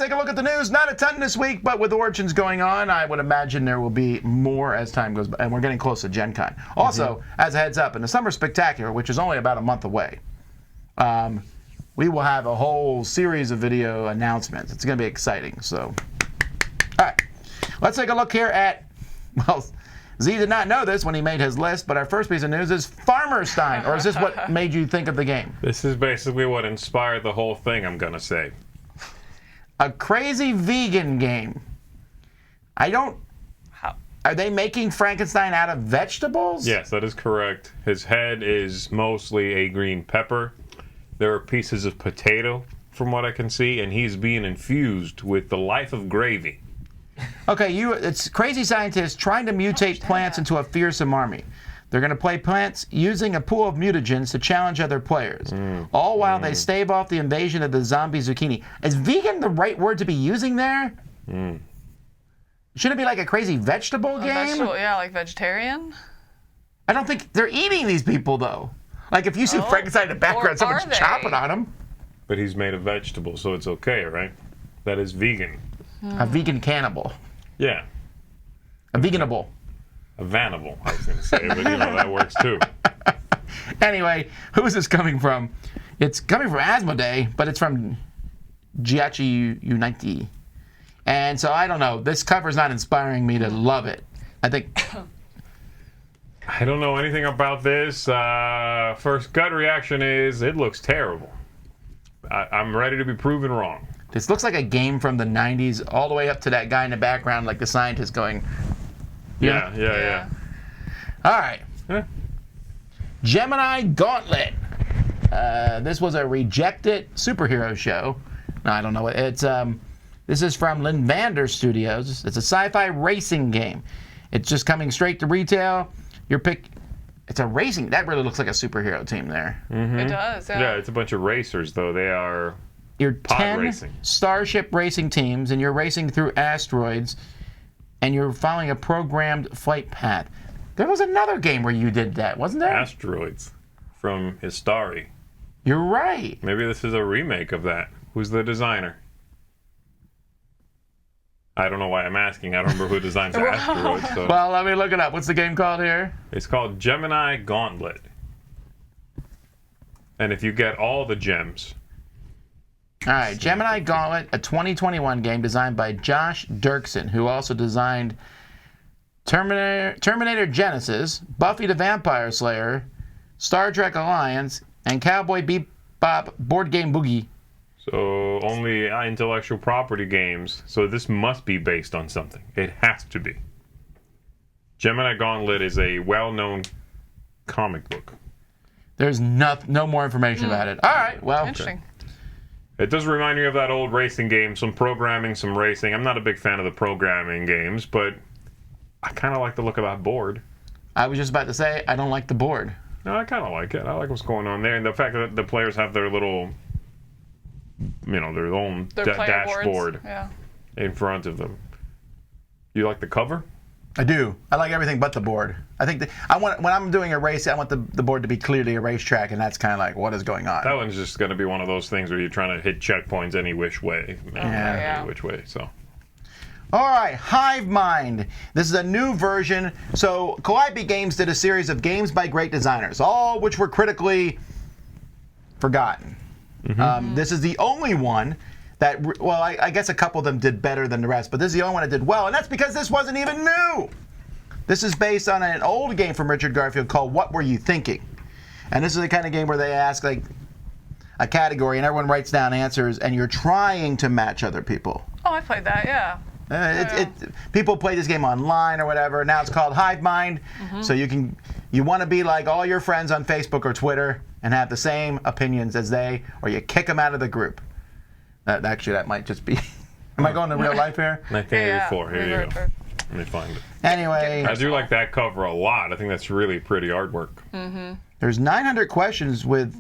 take a look at the news. Not a ton this week, but with Origins going on, I would imagine there will be more as time goes by. And we're getting close to Gen Con. Also, as a heads up, in the Summer Spectacular, which is only about a month away, we will have a whole series of video announcements. It's going to be exciting. So, all right. Let's take a look here at, well, Zee did not know this when he made his list, but our first piece of news is Farmer Stein. Or is this what made you think of the game? This is basically what inspired the whole thing, I'm going to say. A crazy vegan game. I don't... Are they making Frankenstein out of vegetables? Yes, that is correct. His head is mostly a green pepper. There are pieces of potato, from what I can see, and he's being infused with the life of gravy. Okay, it's crazy scientists trying to mutate plants into a fearsome army. They're going to play plants using a pool of mutagens to challenge other players, all while they stave off the invasion of the zombie zucchini. Is vegan the right word to be using there? Should it be like a crazy vegetable game? Vegetable, yeah, like vegetarian. I don't think they're eating these people, though. Like, if you see Frankenstein in the background, someone's chopping on him. But he's made of vegetables, so it's okay, right? That is vegan. A vegan cannibal. Yeah. A veganable. A vanable, I was going to say, but you know, that works too. Anyway, who is this coming from? It's coming from Asmodee, but it's from Giachi Uniti. And so, I don't know. This cover's not inspiring me to love it. I think... I don't know anything about this. First gut reaction is, it looks terrible. I'm ready to be proven wrong. This looks like a game from the 90s, all the way up to that guy in the background, like the scientist going... Yeah. All right. Gemini Gauntlet. This was a rejected superhero show. No, I don't know. This is from Lynn Vander Studios. It's a sci-fi racing game. It's just coming straight to retail. It's a racing... That really looks like a superhero team there. It does, yeah. Yeah, it's a bunch of racers, though. They are... You're pod 10 racing. starship racing teams, and you're racing through asteroids, and you're following a programmed flight path. There was another game where you did that, wasn't there? Asteroids from Histari. You're right. Maybe this is a remake of that. Who's the designer? I don't know why I'm asking. I don't remember who designs Asteroids. So. Well, let me look it up. What's the game called here? It's called Gemini Gauntlet. And if you get all the gems... All right, Gemini Gauntlet, a 2021 game designed by Josh Dirksen, who also designed Terminator Genesis, Buffy the Vampire Slayer, Star Trek Alliance, and Cowboy Bebop Board Game Boogie. So only intellectual property games. So this must be based on something. It has to be. Gemini Gauntlet is a well-known comic book. There's no more information about it. All right, well. Interesting. It does remind me of that old racing game, some programming, some racing. I'm not a big fan of the programming games, but I kind of like the look of that board. I was just about to say, I don't like the board. No, I kind of like it. I like what's going on there. And the fact that the players have their little, their own dashboard in front of them. You like the cover? I do. I like everything but the board. I think when I'm doing a race, I want the board to be clearly a racetrack, and that's kind of like what is going on. That one's just going to be one of those things where you're trying to hit checkpoints any which way. Any which way, so. All right, Hive Mind. This is a new version. So Calliope Games did a series of games by great designers, all which were critically forgotten. This is the only one that, well, I guess a couple of them did better than the rest, but this is the only one that did well, and that's because this wasn't even new. This is based on an old game from Richard Garfield called What Were You Thinking? And this is the kind of game where they ask like a category and everyone writes down answers and you're trying to match other people. Oh, I played that, yeah. People play this game online or whatever. Now it's called Hive Mind. So you want to be like all your friends on Facebook or Twitter and have the same opinions as they, or you kick them out of the group. Actually, that might just be... Am I going to real life here? 1984. Here you go. Let me find it. Anyway. I do like that cover a lot. I think that's really pretty artwork. There's 900 questions with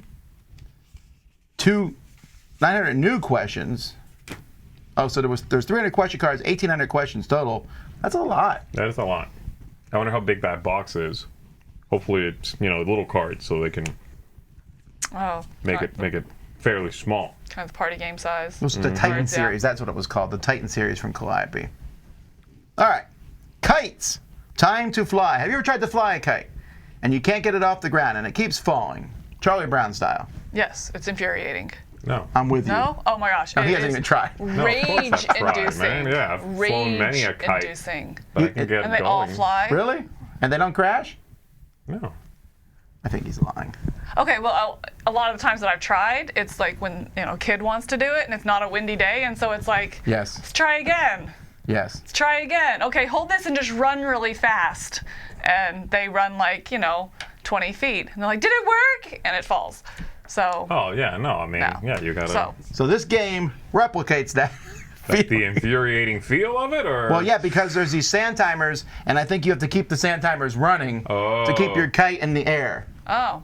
900 new questions. Oh, so there's 300 question cards, 1,800 questions total. That's a lot. That is a lot. I wonder how big that box is. Hopefully it's, little cards so they can make it fairly small. Kind of party game size. It was the Titan Cards, yeah. series. That's what it was called. The Titan series from Calliope. All right. Kites. Time to fly. Have you ever tried to fly a kite? And you can't get it off the ground, and it keeps falling. Charlie Brown style. Yes, it's infuriating. No. I'm with you. No? Oh my gosh. No, he it hasn't is even tried. No, of course I've tried, Rage-inducing. man. Yeah, I've flown many a kite. Rage-inducing. But I can get And they going. all fly? Really? And they don't crash? No. I think he's lying. Okay, well, a lot of the times that I've tried, it's like when, a kid wants to do it and it's not a windy day, and so it's like, Yes. let's try again. Yes. Let's try again. Okay, hold this and just run really fast. And they run like, 20 feet. And they're like, did it work? And it falls. So. Oh, yeah, no, I mean, No. yeah, you gotta... So this game replicates that. Like the infuriating feel of it, or? Well, yeah, because there's these sand timers, and I think you have to keep the sand timers running to keep your kite in the air, Oh.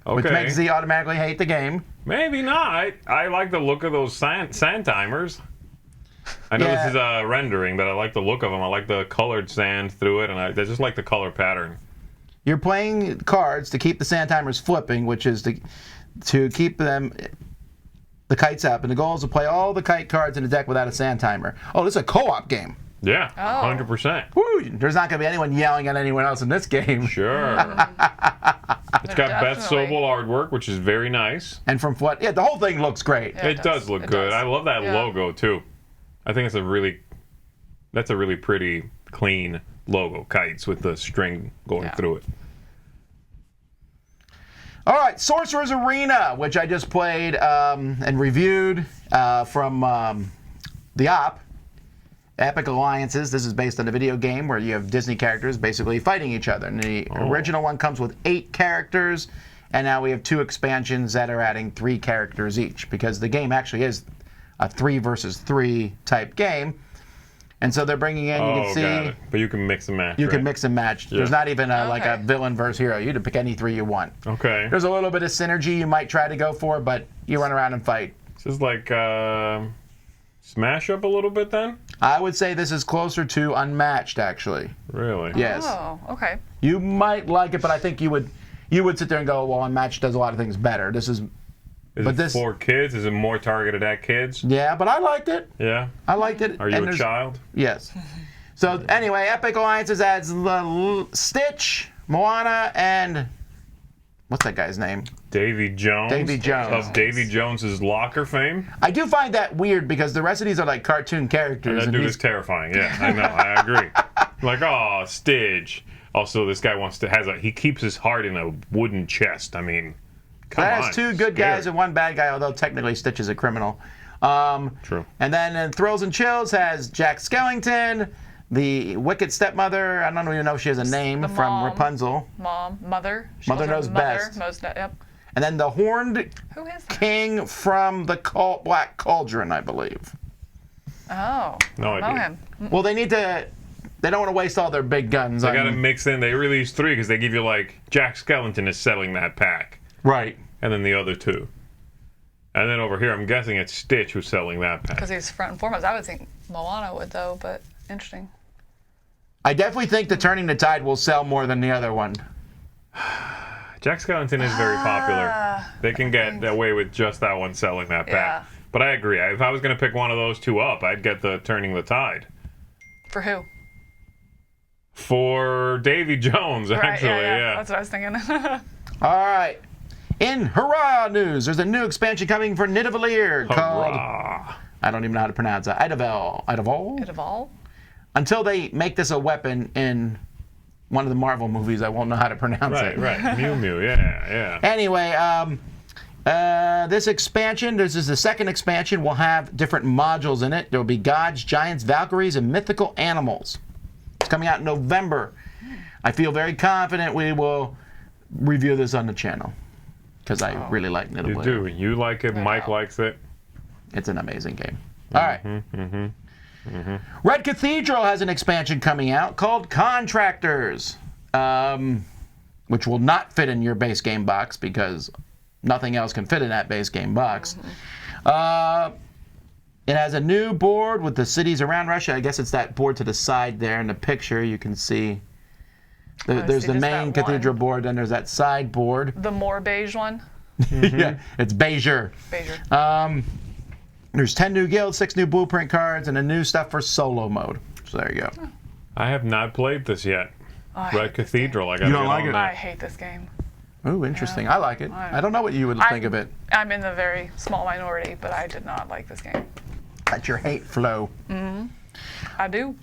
Okay. which makes Zee automatically hate the game. Maybe not. I like the look of those sand timers. I know Yeah. this is a rendering, but I like the look of them. I like the colored sand through it, and I just like the color pattern. You're playing cards to keep the sand timers flipping, which is to keep the kites up, and the goal is to play all the kite cards in the deck without a sand timer. Oh, this is a co-op game. Yeah, Oh. 100%. Woo! There's not going to be anyone yelling at anyone else in this game. Sure. It's got Beth Definitely. Sobel artwork, which is very nice. And from what? Yeah, the whole thing looks great. Yeah. It does look It good. does. I love that Yeah. logo too. I think that's a really pretty, clean logo. Kites with the string going Yeah. through it. All right, Sorcerers Arena, which I just played and reviewed from the op. Epic Alliances. This is based on a video game where you have Disney characters basically fighting each other. And the original one comes with 8 characters, and now we have 2 expansions that are adding 3 characters each, because the game actually is a 3 versus 3 type game. And so they're bringing in, you can see, got it. But you can mix and match. you right? can mix and match. Yeah. There's not even like a Okay. villain versus hero. You can pick any 3 you want. Okay. There's a little bit of synergy you might try to go for, but you run around and fight. This is like Smash Up a little bit then? I would say this is closer to Unmatched, actually. Really? Yes. Oh, okay. You might like it, but I think you would sit there and go, well, Unmatched does a lot of things better. This is, Is But it this- for kids? Is it more targeted at kids? yeah, but I liked it. Yeah. I liked it. Are you And a there's- child? Yes. So anyway, Epic Alliances adds Stitch, Moana, and what's that guy's name? Davy Jones. Davy Jones. Of Davy Jones's locker fame. I do find that weird because the rest of these are like cartoon characters. That and dude he's- is terrifying. Yeah, I know. I agree. Like, oh, Stitch. Also, this guy he keeps his heart in a wooden chest. I mean, come That on. has 2 good Scary. guys and 1 bad guy, although technically Stitch is a criminal. True. And then in Thrills and Chills has Jack Skellington, the Wicked Stepmother. I don't even know if she has a name The from mom. Rapunzel. Mother. She Mother calls knows her best. Yep. And then the Horned Who is that? King from the Black Cauldron, I believe. Oh. No I know idea. him. Well, they don't want to waste all their big guns. They got to mix in. They release 3 because they give you, like, Jack Skellington is selling that pack. Right. And then the other 2. And then over here, I'm guessing it's Stitch who's selling that pack. Because he's front and foremost. I would think Moana would, though, but interesting. I definitely think the Turning the Tide will sell more than the other one. Jack Skellington is very popular. They can get away with just that one selling that pack. Yeah. But I agree. If I was going to pick one of those 2 up, I'd get the Turning the Tide. For who? For Davy Jones, actually, yeah. That's what I was thinking. All right. In hurrah news, there's a new expansion coming for Nidalee called, Hurrah. I don't even know how to pronounce it, Idavel. It evolved? Until they make this a weapon in one of the Marvel movies, I won't know how to pronounce Right, it. right. Mew Mew, yeah. Anyway, this expansion, this is the second expansion, will have different modules in it. There will be gods, giants, Valkyries, and mythical animals. It's coming out in November. I feel very confident we will review this on the channel because I really like Nidalee. You do. You like it. Mike likes it. It's an amazing game. All right. Red Cathedral has an expansion coming out called Contractors, which will not fit in your base game box because nothing else can fit in that base game box. It has a new board with the cities around Russia. I guess it's that board to the side there in the picture. You can see there's see the just main that Cathedral one. board, then there's that side board. The more beige one? Yeah, it's Bezier. Bezier. There's 10 new guilds, 6 new blueprint cards, and a new stuff for solo mode. So there you go. I have not played this yet. I hate Red this Cathedral. I got You don't like it? I hate this game. Ooh, interesting. I like it. I don't know what you would think of it. I'm in the very small minority, but I did not like this game. That's your hate flow. I do.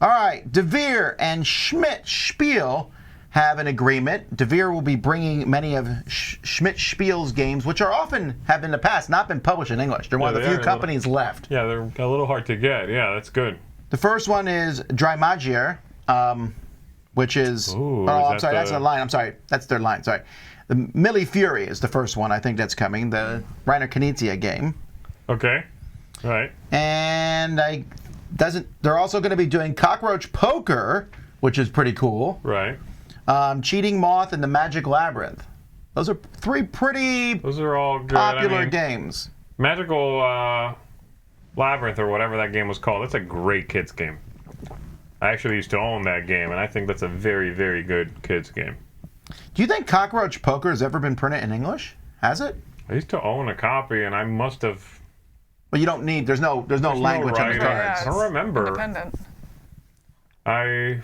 All right, DeVere and Schmidt Spiel have an agreement. DeVere will be bringing many of Schmidt Spiel's games, which are often have in the past not been published in English. They're one of the few companies left. Yeah, they're a little hard to get. Yeah, that's good. The first one is Drymagier, which is... Ooh, I'm sorry, that's a line. I'm sorry, that's their line. Sorry. The Millie Fury is the first one. I think that's coming. The Reiner Knizia game. Okay. Right. And they're also going to be doing Cockroach Poker, which is pretty cool. Right. Cheating Moth and the Magic Labyrinth. Those are 3 pretty Those are all good. popular games. Magical Labyrinth or whatever that game was called. That's a great kids game. I actually used to own that game, and I think that's a very, very good kids game. Do you think Cockroach Poker has ever been printed in English? Has it? I used to own a copy, and I must have. Well, you don't need. There's no language on the writing. cards. I don't remember. Independent. I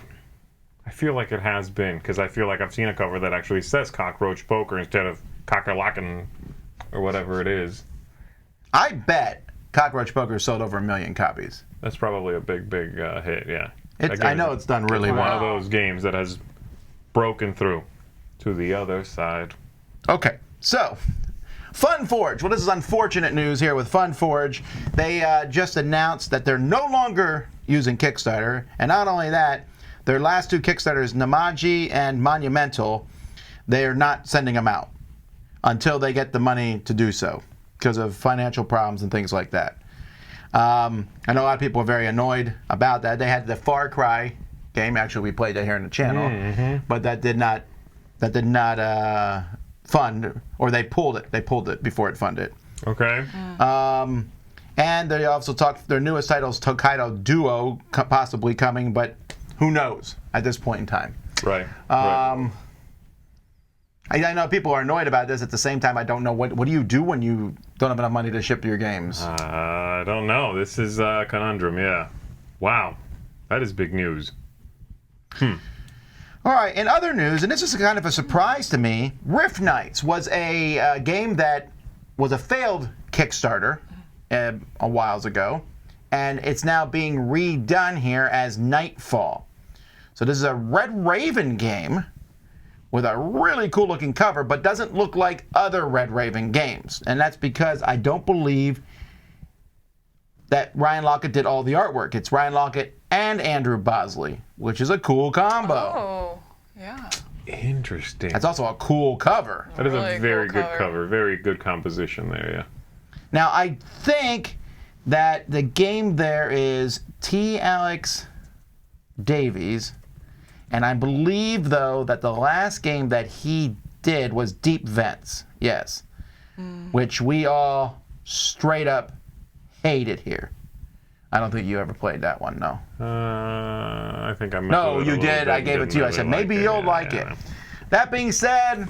feel like it has been, because I feel like I've seen a cover that actually says Cockroach Poker instead of Cocker-Locken or whatever it is. I bet Cockroach Poker sold over 1 million copies. That's probably a big hit, yeah. I know it's done really One of well. those games that has broken through to the other side. Okay, so FunForge. Well, this is unfortunate news here with FunForge. They just announced that they're no longer using Kickstarter, and not only that, their last 2 Kickstarters, Namaji and Monumental, they are not sending them out until they get the money to do so because of financial problems and things like that. I know a lot of people are very annoyed about that. They had the Far Cry game. Actually, we played that here on the channel, but that did not fund, or they pulled it. They pulled it before it funded. Okay. And they also talked. Their newest title is Tokaido Duo, possibly coming, but who knows at this point in time. Right. I know people are annoyed about this. At the same time, I don't know what do you do when you don't have enough money to ship your games. I don't know. This is a conundrum, yeah. Wow. That is big news. All right, in other news, and this is kind of a surprise to me, Rift Knights was a game that was a failed Kickstarter a while ago, and it's now being redone here as Nightfall. So this is a Red Raven game with a really cool looking cover, but doesn't look like other Red Raven games. And that's because I don't believe that Ryan Lockett did all the artwork. It's Ryan Lockett and Andrew Bosley, which is a cool combo. Oh, yeah. Interesting. That's also a cool cover. That is Really a very cool good cover. Very good composition there, yeah. Now, I think that the game there is T. Alex Davies, and I believe, though, that the last game that he did was Deep Vents, yes, which we all straight up hated here. I don't think you ever played that one, no. I think I might. No, you did. I gave it to you. I said, maybe you'll like it. That being said,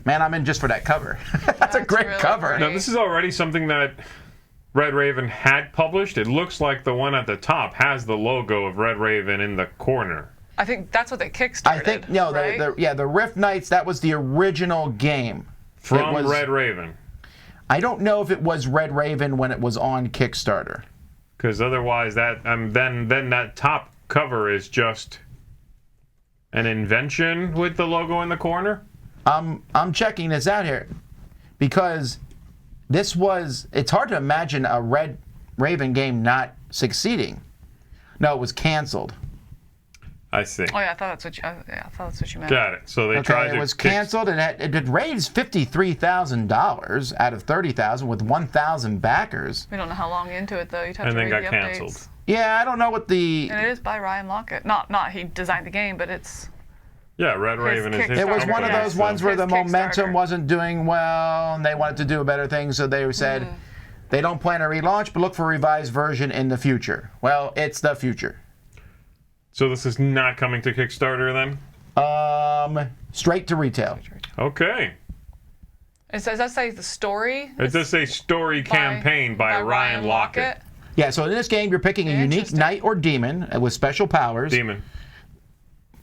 man, I'm in just for that cover. That's a great really cover. great. Now, this is already something that Red Raven had published. It looks like the one at the top has the logo of Red Raven in the corner. I think that's what they kickstarted. I think, no, right? the Rift Knights, that was the original game. From Red Raven. I don't know if it was Red Raven when it was on Kickstarter. Because otherwise, that then that top cover is just an invention with the logo in the corner. I'm checking this out here because it's hard to imagine a Red Raven game not succeeding. No, it was canceled. I see. Oh yeah, I thought that's what you meant. Got it. So they tried to. It was canceled, and it raised $53,000 out of $30,000 with 1,000 backers. We don't know how long into it though. You'd have And to then read got the canceled. updates. Yeah, I don't know what the. And it is by Ryan Lockett. Not he designed the game, but it's. Yeah, Red Raven is his It was Kickstarter. one of company, those so- ones where the His momentum Kickstarter. wasn't doing well, and they wanted to do a better thing, so they said they don't plan a relaunch, but look for a revised version in the future. Well, it's the future. So this is not coming to Kickstarter then? Straight to retail. Okay. Does that say the story? It does say story campaign by Ryan Lockett. Yeah, so in this game, you're picking a unique knight or demon with special powers. Demon.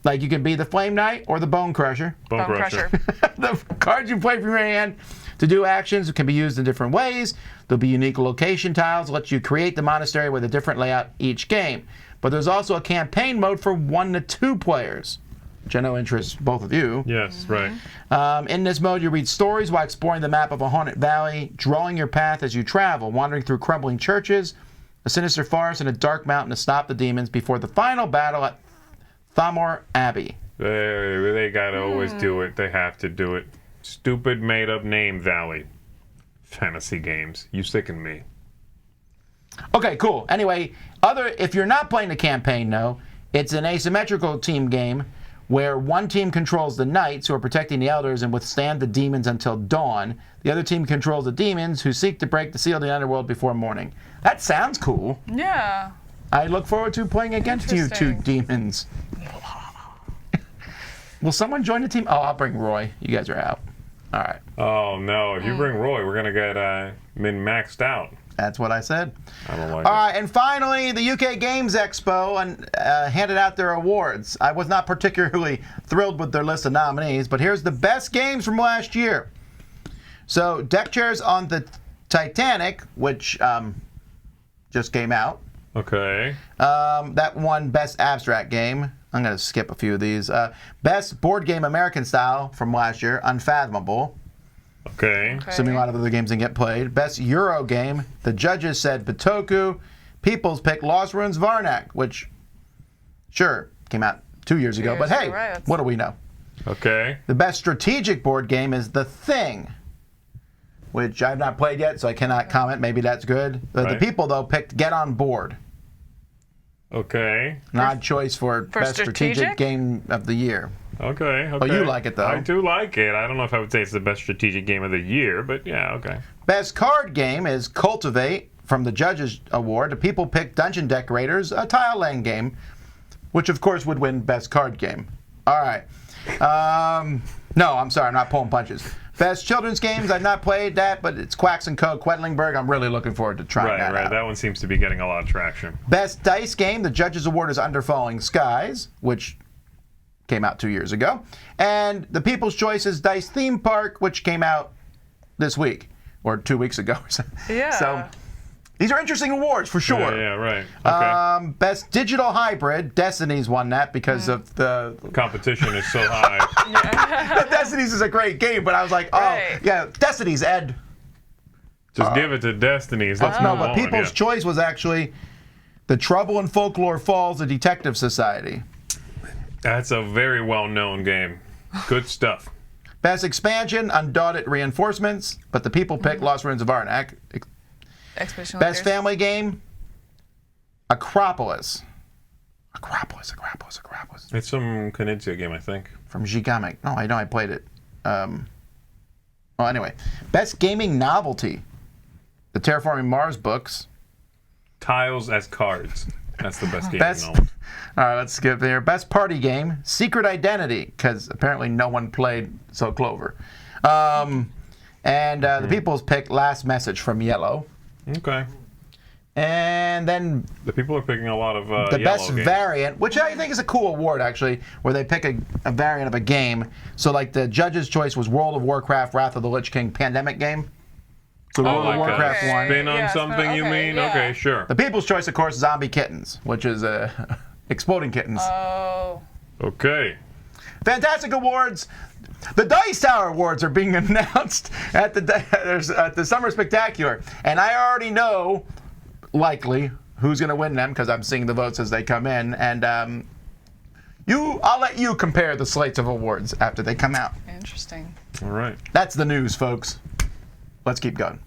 Like you can be the Flame Knight or the Bone Crusher. Bone Crusher. The cards you play from your hand to do actions can be used in different ways. There'll be unique location tiles, let you create the monastery with a different layout each game. But there's also a campaign mode for 1 to 2 players, which I know interests both of you. Yes, right. In this mode, you read stories while exploring the map of a haunted valley, drawing your path as you travel, wandering through crumbling churches, a sinister forest, and a dark mountain to stop the demons before the final battle at Thamor Abbey. They gotta always do it. They have to do it. Stupid made-up name, Valley. Fantasy games. You sicken me. Okay, cool. Anyway, if you're not playing the campaign, though, it's an asymmetrical team game where one team controls the knights who are protecting the elders and withstand the demons until dawn. The other team controls the demons who seek to break the seal of the underworld before morning. That sounds cool. Yeah. I look forward to playing against you two demons. Will someone join the team? Oh, I'll bring Roy. You guys are out. All right. Oh, no. If you bring Roy, we're going to get min-maxed out. That's what I said. I don't like All right, and finally, the UK Games Expo handed out their awards. I was not particularly thrilled with their list of nominees, but here's the best games from last year. So, Deck Chairs on the Titanic, which just came out. Okay. That won Best Abstract Game. I'm going to skip a few of these. Best Board Game American Style from last year, Unfathomable. Okay. Assuming a lot of other games didn't get played. Best Euro Game, the judges said Bitoku. People's picked Lost Ruins Varnak, which, sure, came out 2 years ago, but hey, what do we know? Okay. The best strategic board game is The Thing, which I've not played yet, so I cannot comment. Maybe that's good. The people, though, picked Get On Board. Okay. An odd choice for best strategic game of the year. Okay. Oh, you like it, though. I do like it. I don't know if I would say it's the best strategic game of the year, but yeah, okay. Best card game is Cultivate from the Judges Award. The people picked Dungeon Decorators, a tile-laying game, which, of course, would win best card game. All right. No, I'm sorry. I'm not pulling punches. Best children's games, I've not played that, but it's Quacks & Co. Quedlingberg. I'm really looking forward to trying that out. Right. That one seems to be getting a lot of traction. Best dice game, the Judges Award is Under Falling Skies, which came out 2 years ago. And the People's Choice is Dice Theme Park, which came out this week, or 2 weeks ago. Yeah. So these are interesting awards, for sure. Yeah, right. Okay. Best Digital Hybrid, Destiny's won that because of the competition is so high. Destiny's is a great game, but I was like, yeah, Destiny's, Ed. Just give it to Destiny's. Let's move but on. People's Choice was actually The Trouble in Folklore Falls, a Detective Society. That's a very well-known game. Good stuff. Best Expansion, Undaunted Reinforcements, but the people picked Lost Ruins of Arnak. Expedition Best Leaders. Family Game, Acropolis. Acropolis. It's some Knizia game, I think. From Gigamic. No, I know I played it. Well, anyway. Best Gaming Novelty, the Terraforming Mars books. Tiles as cards. That's the best game. All right, let's skip there. Best Party Game, Secret Identity, because apparently no one played So Clover. The people's picked Last Message from Yellow. Okay. And then the people are picking a lot of the Yellow best games. variant, which I think is a cool award, actually, where they pick a variant of a game. So, like, the judge's choice was World of Warcraft, Wrath of the Lich King pandemic game. So World of Warcraft won. Spin on something, you mean? Yeah. Okay, sure. The people's choice, of course, Zombie Kittens, which is Exploding Kittens. Oh. Okay. Fantastic awards. The Dice Tower Awards are being announced at the Summer Spectacular, and I already know, likely, who's going to win them because I'm seeing the votes as they come in, and I'll let you compare the slates of awards after they come out. Interesting. All right. That's the news, folks. Let's keep going.